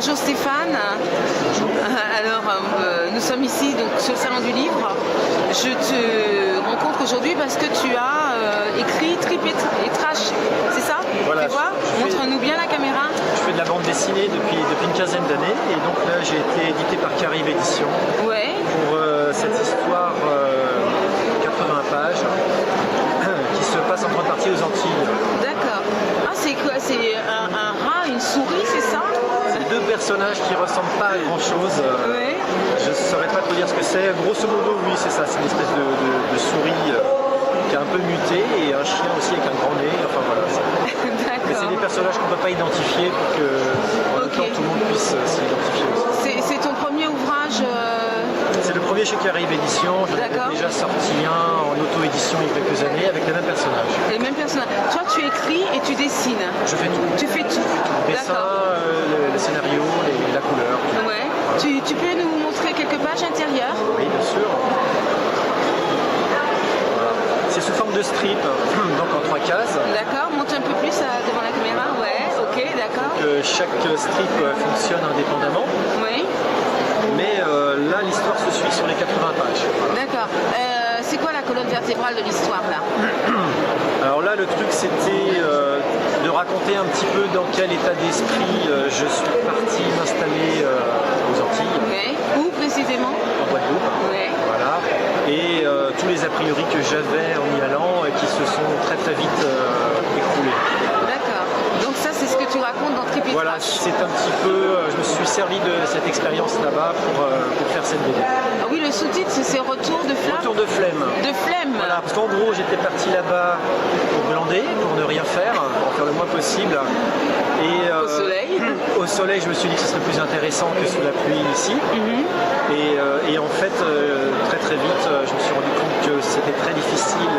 Bonjour Stéphane. Alors, nous sommes ici donc, sur le Salon du Livre. Je te rencontre aujourd'hui parce que tu as écrit Trip et Trash, c'est ça? Voilà, fais voir, montre-nous bien la caméra. Je fais de la bande dessinée depuis une quinzaine d'années et donc là j'ai été édité par Caribe Édition Ouais. pour cette histoire 80 pages qui se passe en grande partie aux Antilles. D'accord. Ah, c'est quoi? C'est un rat, une souris, c'est ça? C'est deux personnages qui ressemblent pas à grand chose. Ouais. Je ne saurais pas trop dire ce que c'est. Grosso modo, oui, c'est ça. C'est une espèce de souris qui a un peu muté et un chien aussi avec un grand nez. Enfin voilà. Mais c'est des personnages qu'on ne peut pas identifier pour que en même temps, tout le monde puisse s'identifier aussi. C'est ton premier ouvrage C'est le premier chez Caribe Édition. J'en avais déjà sorti un en auto-édition il y a quelques années avec les mêmes personnages. Les mêmes personnages. Toi, tu écris et tu dessines. Je fais tout. Tu fais tout. Le dessin, le scénario, la couleur. Ouais. Tu peux nous montrer quelques pages intérieures? Oui, bien sûr. Voilà. C'est sous forme de strip, donc en 3 cases. D'accord. Monte un peu plus devant la caméra. Ouais. Ok. D'accord. Chaque strip fonctionne indépendamment. Oui. Mais là, l'histoire se suit sur les 80 pages. D'accord. C'est quoi la colonne vertébrale de l'histoire là? Alors là, le truc, c'était de raconter un petit peu dans quel état d'esprit je suis parti m'installer aux Antilles. Oui. Où précisément? En Guadeloupe. Oui. Voilà. Et tous les a priori que j'avais en y allant et qui se sont très très vite écroulés. D'accord. Donc ça, c'est ce que tu racontes dans Trip et Voilà, Trash. c'est un petit peu. Je me suis servi de cette expérience là-bas pour faire cette BD. Ah oui, le sous-titre, c'est Retour de flamme. Retour de flemme. De flemme. Voilà, parce qu'en gros, j'étais parti là-bas pour glander, pour ne rien faire, pour faire le moins possible. Et, Au soleil. Au soleil, je me suis dit que ce serait plus intéressant que sous la pluie ici. Et en fait, très très vite, je me suis rendu compte que c'était très difficile,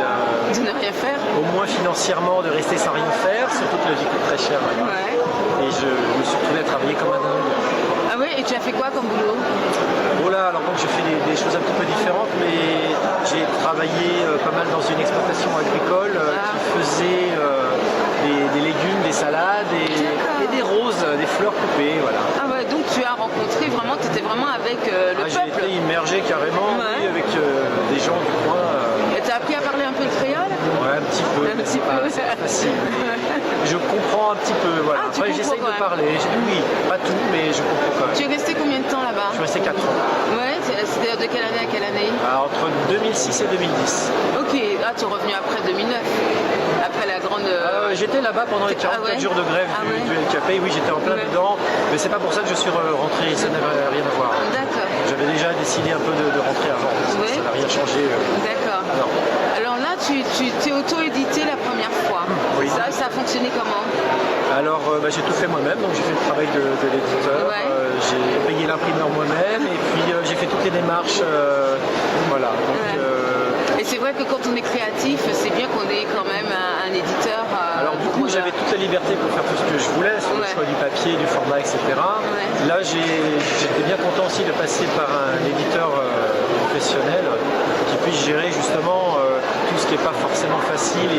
De ne rien faire. au moins financièrement, de rester sans rien faire, surtout que la vie coûte très cher maintenant. Ouais. Et je me suis retrouvé à travailler comme un dingue. Ah oui, et tu as fait quoi comme boulot? Voilà, alors donc j'ai fait des choses un petit peu différentes, mais j'ai travaillé pas mal dans une exploitation agricole qui faisait des légumes, des salades et des roses, des fleurs coupées, voilà. Ah ouais, donc tu as rencontré vraiment, tu étais vraiment avec le J'ai peuple. été immergé carrément oui, avec des gens du coin. Et tu as appris à parler un peu le créole? Ouais, un petit peu. Un petit peu. C'est pas facile. Mais je comprends un petit peu, voilà. Ah, tu Après, comprends j'essaye quand de même. parler. Oui, pas tout, mais je comprends quand Tu même. es resté combien de temps là-bas? Je suis resté 4 ans. Ouais, c'est-à-dire de quelle année à quelle année? Entre 2006 et 2010. Ok, ah, tu es revenu après 2009, après la grande... J'étais là-bas pendant les 44 jours de grève du LKP, oui j'étais en plein dedans, mais c'est pas pour ça que je suis rentré, ça n'avait rien à voir. D'accord. J'avais déjà décidé un peu de rentrer avant, ça n'a rien changé. D'accord. Non. Alors là, tu t'es auto-édité la première fois. Oui. Ça a fonctionné comment? Alors j'ai tout fait moi-même, donc j'ai fait le travail de l'éditeur, Ouais. j'ai payé l'imprimeur moi-même et puis j'ai fait toutes les démarches, voilà. Donc, Et c'est vrai que quand on est créatif, c'est bien qu'on ait quand même un éditeur. alors du coup j'avais toute la liberté pour faire tout ce que je voulais, sur le choix du papier, du format, etc. Là j'étais bien content aussi de passer par un éditeur professionnel qui puisse gérer justement tout ce qui n'est pas forcément facile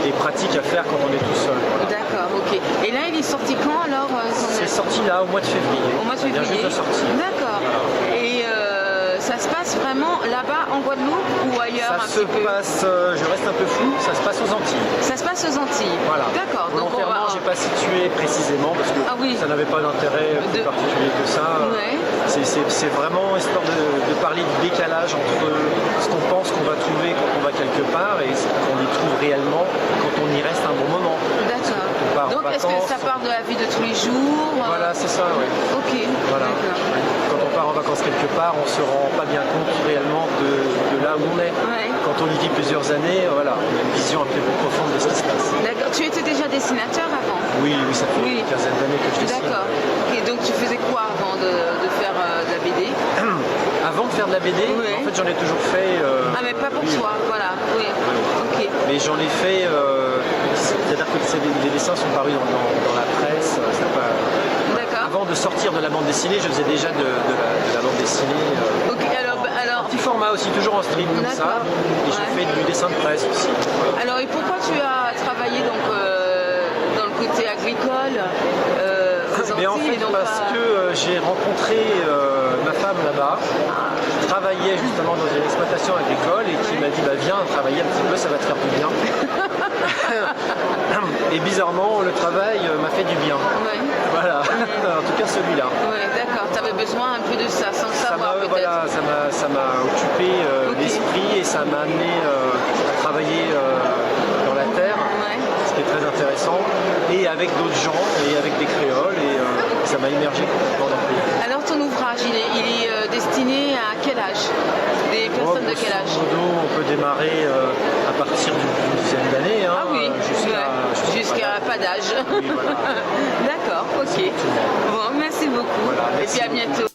et pratique à faire quand on est tout seul. Voilà. D'accord, ok. Et là il est sorti quand alors C'est sorti là au mois de février. Au mois de Il vient février. juste de sortir. D'accord. Voilà. Et ça se passe vraiment là-bas en Guadeloupe ou ailleurs Ça se passe, je reste un peu flou, ça se passe aux Antilles. Ça se passe aux Antilles. Voilà. D'accord. Donc on Volontairement, va... j'ai pas situé précisément parce que ça n'avait pas d'intérêt plus particulier que ça. C'est vraiment histoire de parler du décalage entre ce qu'on pense qu'on va trouver quand on va quelque part et ce qu'on y trouve réellement quand on y reste un bon moment. D'accord. Donc est-ce que ça part de la vie de tous les jours? Voilà, c'est ça, oui. Ok. Voilà. Quand on part en vacances quelque part, on se rend pas bien compte réellement de là où on est. Quand on y vit plusieurs années, voilà, on a une vision un peu plus profonde de ce qui se passe. D'accord. Tu étais déjà dessinateur avant? Oui, ça fait une quinzaine d'années que je dessine. D'accord. Et donc tu faisais quoi avant de faire de la BD? Avant de faire de la BD, en fait j'en ai toujours fait. Ah mais pas pour toi, voilà. Oui. Ok. Mais j'en ai fait. C'est-à-dire que les dessins sont parus dans la presse. Avant de sortir de la bande dessinée, je faisais déjà de la bande dessinée. Ok. Alors. Petit format aussi, toujours en stream comme ça. Et je fais du dessin de presse aussi. Alors et pourquoi tu as travaillé donc dans le côté agricole aux Mais en Antilles, fait, donc parce pas- que j'ai rencontré ma femme là-bas, qui travaillait justement dans une exploitation agricole et qui m'a dit bah, viens travailler un petit peu, ça va te faire du bien. Et bizarrement, le travail m'a fait du bien. Ouais. Voilà, en tout cas celui-là. Ouais, d'accord. Tu avais besoin un peu de ça, sans le savoir peut-être. Voilà, ça m'a occupé Ok. l'esprit et ça m'a amené à travailler dans la terre, Ouais. ce qui est très intéressant, et avec d'autres gens et avec des créoles, et ça m'a immergé complètement dans le pays. Alors ton ouvrage, il est destiné à quel âge? Des personnes de quel âge? Grosso modo, on peut démarrer à partir d'une dizaine d'années, hein, Ah oui, jusqu'à pas d'âge. Oui, voilà. D'accord, ok. Bon, merci beaucoup. Voilà, Et merci puis à bientôt.